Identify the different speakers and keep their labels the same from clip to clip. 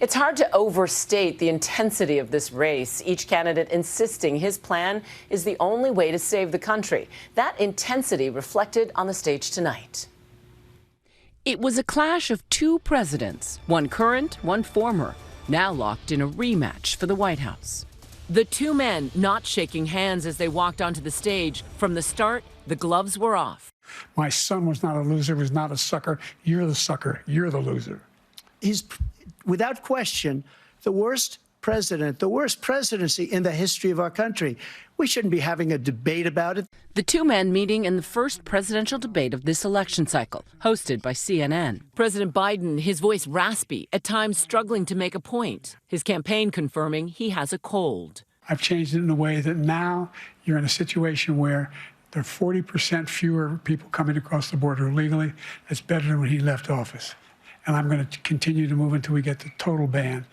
Speaker 1: It's hard to overstate the intensity of this race, each candidate insisting his plan is the only way to save the country. That intensity reflected on the stage tonight.
Speaker 2: It was a clash of two presidents, one current, one former, now locked in a rematch for the White House. The two men not shaking hands as they walked onto the stage. From the start, the gloves were off.
Speaker 3: My son was not a loser, was not a sucker. You're the sucker. You're the loser.
Speaker 4: He's, without question, the worst president, the worst presidency in the history of our country. We shouldn't be having a debate about it.
Speaker 2: The two men meeting in the first presidential debate of this election cycle, hosted by CNN. President Biden, his voice raspy, at times struggling to make a point. His campaign confirming he has a cold.
Speaker 3: I've changed it in a way that now you're in a situation where there are 40% fewer people coming across the border illegally. That's better than when he left office. And I'm going to continue to move until we get the total ban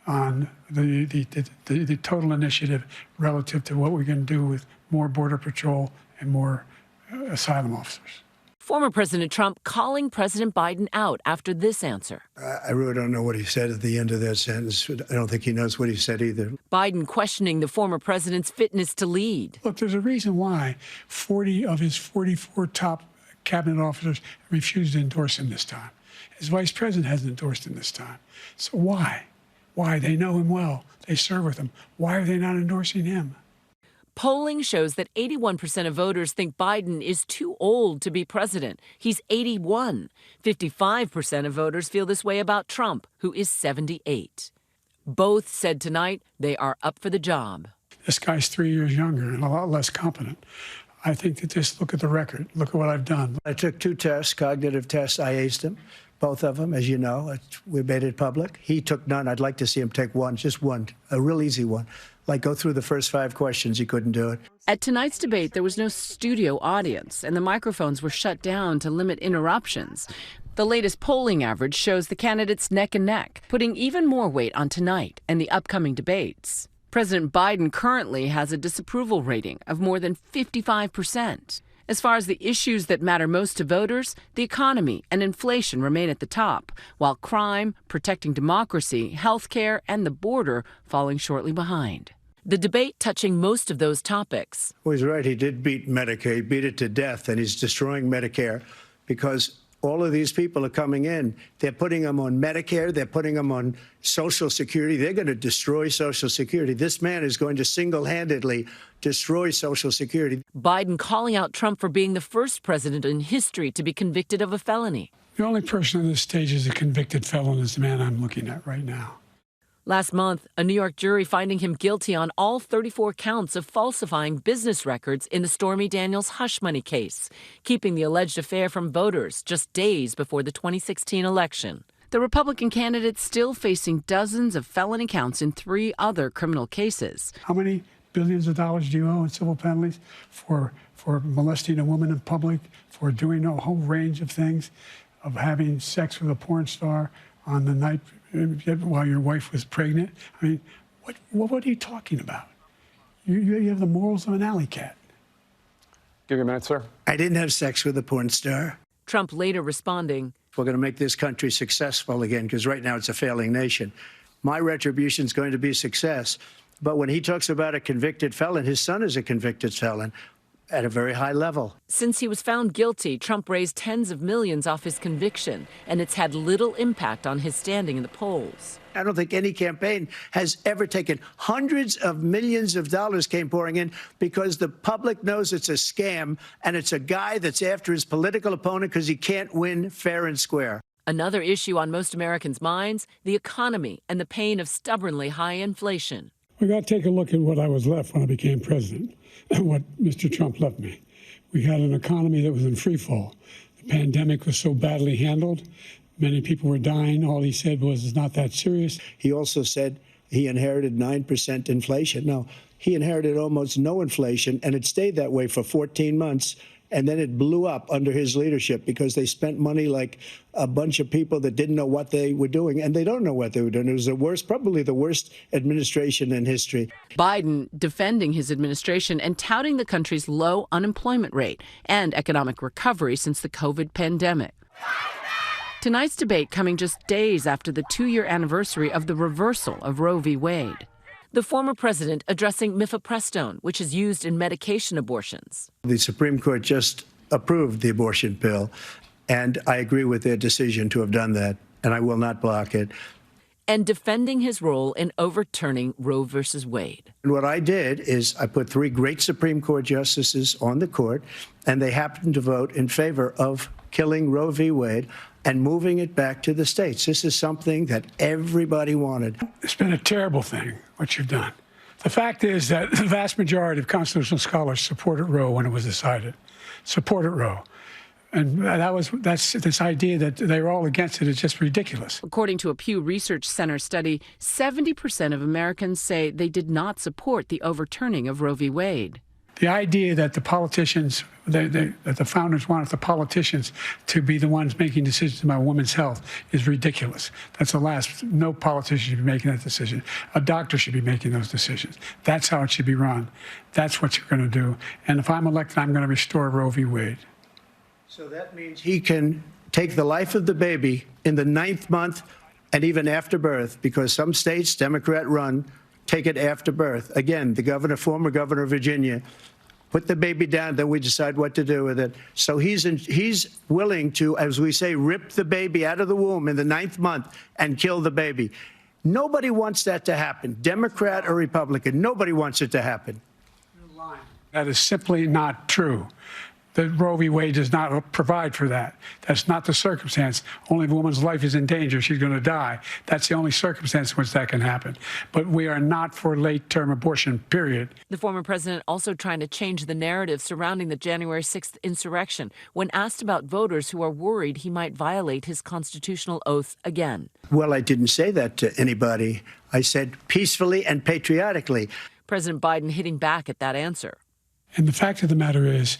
Speaker 3: on the total initiative relative to what we're going to do with more Border Patrol and more asylum officers.
Speaker 2: Former President Trump calling President Biden out after this answer.
Speaker 4: I really don't know what he said at the end of that sentence. I don't think he knows what he said either.
Speaker 2: Biden questioning the former president's fitness to lead.
Speaker 3: Look, there's a reason why 40 of his 44 top cabinet officers refused to endorse him this time. His vice president hasn't endorsed him this time. So why? Why? They know him well. They serve with him. Why are they not endorsing him?
Speaker 2: Polling shows that 81% of voters think Biden is too old to be president. He's 81. 55% of voters feel this way about Trump, who is 78. Both said tonight they are up for the job.
Speaker 3: This guy's 3 years younger and a lot less competent. I think that just look at the record. Look at what I've done.
Speaker 4: I took 2 tests, cognitive tests. I aced them, both of them, as you know. We made it public. He took none. I'd like to see him take one, just one, a real easy one. Like go through the first 5 questions. He couldn't do it.
Speaker 2: At tonight's debate, there was no studio audience, and the microphones were shut down to limit interruptions. The latest polling average shows the candidates neck and neck, putting even more weight on tonight and the upcoming debates. President Biden currently has a disapproval rating of more than 55%. As far as the issues that matter most to voters, the economy and inflation remain at the top, while crime, protecting democracy, health care, and the border falling shortly behind. The debate touching most of those topics.
Speaker 4: Well, he's right. He did beat Medicare. He beat it to death, and he's destroying Medicare because all of these people are coming in. They're putting them on Medicare. They're putting them on Social Security. They're going to destroy Social Security. This man is going to single-handedly destroy Social Security.
Speaker 2: Biden calling out Trump for being the first president in history to be convicted of a felony.
Speaker 3: The only person on this stage is a convicted felon is the man I'm looking at right now.
Speaker 2: Last month, a New York jury finding him guilty on all 34 counts of falsifying business records in the Stormy Daniels hush money case, keeping the alleged affair from voters just days before the 2016 election. The Republican candidate still facing dozens of felony counts in 3 other criminal cases.
Speaker 3: How many billions of dollars do you owe in civil penalties for molesting a woman in public, for doing a whole range of things, of having sex with a porn star on the night while your wife was pregnant? I mean, what are you talking about? You have the morals of an alley cat.
Speaker 5: Give you a minute, sir.
Speaker 4: I didn't have sex with a porn star.
Speaker 2: Trump later responding,
Speaker 4: We're going to make this country successful again, because right now it's a failing nation. My retribution is going to be success. But when he talks about a convicted felon, his son is a convicted felon at a very high level.
Speaker 2: Since he was found guilty, Trump raised tens of millions off his conviction, and it's had little impact on his standing in the polls.
Speaker 4: I don't think any campaign has ever taken hundreds of millions of dollars came pouring in because the public knows it's a scam, and it's a guy that's after his political opponent because he can't win fair and square.
Speaker 2: Another issue on most Americans' minds, the economy and the pain of stubbornly high inflation.
Speaker 3: We got to take a look at what I was left when I became president and what Mr. Trump left me. We had an economy that was in free fall. The pandemic was so badly handled. Many people were dying. All he said was, it's not that serious.
Speaker 4: He also said he inherited 9% inflation. No, he inherited almost no inflation, and it stayed that way for 14 months. And then it blew up under his leadership because they spent money like a bunch of people that didn't know what they were doing, and they don't know what they were doing. It was the worst, probably the worst administration in history.
Speaker 2: Biden defending his administration and touting the country's low unemployment rate and economic recovery since the COVID pandemic. Tonight's debate coming just days after the 2-year anniversary of the reversal of Roe v. Wade. The former president addressing mifepristone, which is used in medication abortions.
Speaker 4: The Supreme Court just approved the abortion bill, and I agree with their decision to have done that, and I will not block it.
Speaker 2: And defending his role in overturning Roe v. Wade.
Speaker 4: And what I did is I put 3 great Supreme Court justices on the court, and they happened to vote in favor of killing Roe v. Wade and moving it back to the states. This is something that everybody wanted.
Speaker 3: It's been a terrible thing, what you've done. The fact is that the vast majority of constitutional scholars supported Roe when it was decided, supported Roe. And that's this idea that they're all against it is just ridiculous.
Speaker 2: According to a Pew Research Center study, 70% of Americans say they did not support the overturning of Roe v. Wade.
Speaker 3: The idea that the politicians, that the founders wanted the politicians to be the ones making decisions about women's health is ridiculous. That's the last. No politician should be making that decision. A doctor should be making those decisions. That's how it should be run. That's what you're going to do. And if I'm elected, I'm going to restore Roe v. Wade.
Speaker 4: So that means he can take the life of the baby in the 9th month and even after birth, because some states, Democrat run, take it after birth. Again, the former governor of Virginia, put the baby down, then we decide what to do with it. So he's willing to, as we say, rip the baby out of the womb in the 9th month and kill the baby. Nobody wants that to happen, Democrat or Republican. Nobody wants it to happen.
Speaker 3: That is simply not true. The Roe v. Wade does not provide for that. That's not the circumstance. Only if a woman's life is in danger, she's going to die. That's the only circumstance in which that can happen. But we are not for late-term abortion, period.
Speaker 2: The former president also trying to change the narrative surrounding the January 6th insurrection when asked about voters who are worried he might violate his constitutional oath again.
Speaker 4: Well, I didn't say that to anybody. I said peacefully and patriotically.
Speaker 2: President Biden hitting back at that answer.
Speaker 3: And the fact of the matter is,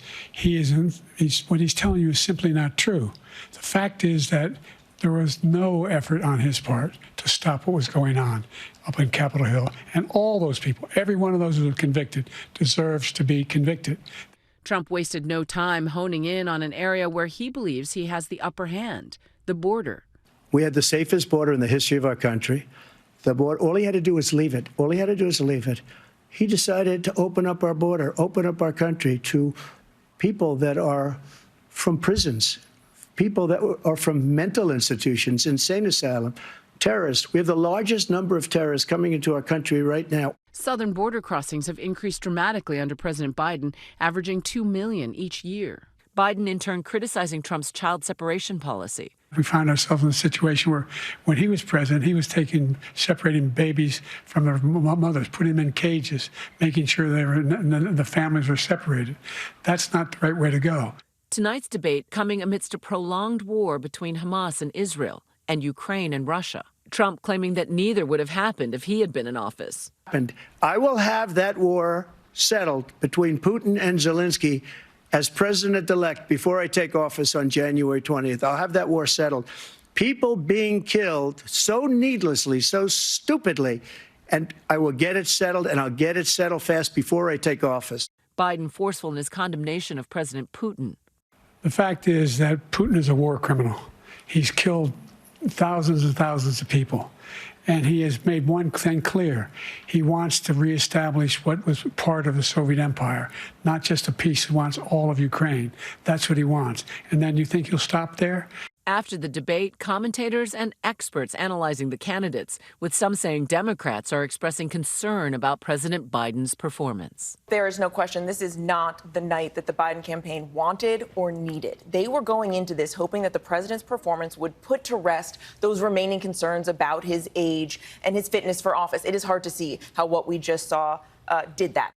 Speaker 3: what he's telling you is simply not true. The fact is that there was no effort on his part to stop what was going on up in Capitol Hill. And all those people, every one of those who were convicted, deserves to be convicted.
Speaker 2: Trump wasted no time honing in on an area where he believes he has the upper hand, the border.
Speaker 4: We had the safest border in the history of our country. The border, all he had to do was leave it. All he had to do was leave it. He decided to open up our border, open up our country to people that are from prisons, people that are from mental institutions, insane asylum, terrorists. We have the largest number of terrorists coming into our country right now.
Speaker 2: Southern border crossings have increased dramatically under President Biden, averaging 2 million each year. Biden, in turn, criticizing Trump's child separation policy.
Speaker 3: We found ourselves in a situation where, when he was president, he was separating babies from their mothers, putting them in cages, making sure the families were separated. That's not the right way to go.
Speaker 2: Tonight's debate coming amidst a prolonged war between Hamas and Israel and Ukraine and Russia. Trump claiming that neither would have happened if he had been in office.
Speaker 4: And I will have that war settled between Putin and Zelensky as president-elect before I take office on January 20th. I'll have that war settled. People being killed so needlessly, so stupidly, and I will get it settled, and I'll get it settled fast before I take office.
Speaker 2: Biden forceful in his condemnation of President Putin.
Speaker 3: The fact is that Putin is a war criminal. He's killed thousands and thousands of people. And he has made one thing clear. He wants to reestablish what was part of the Soviet Empire, not just a piece. He wants all of Ukraine. That's what he wants. And then you think he'll stop there?
Speaker 2: After the debate, commentators and experts analyzing the candidates, with some saying Democrats are expressing concern about President Biden's performance.
Speaker 6: There is no question this is not the night that the Biden campaign wanted or needed. They were going into this hoping that the president's performance would put to rest those remaining concerns about his age and his fitness for office. It is hard to see how what we just saw did that.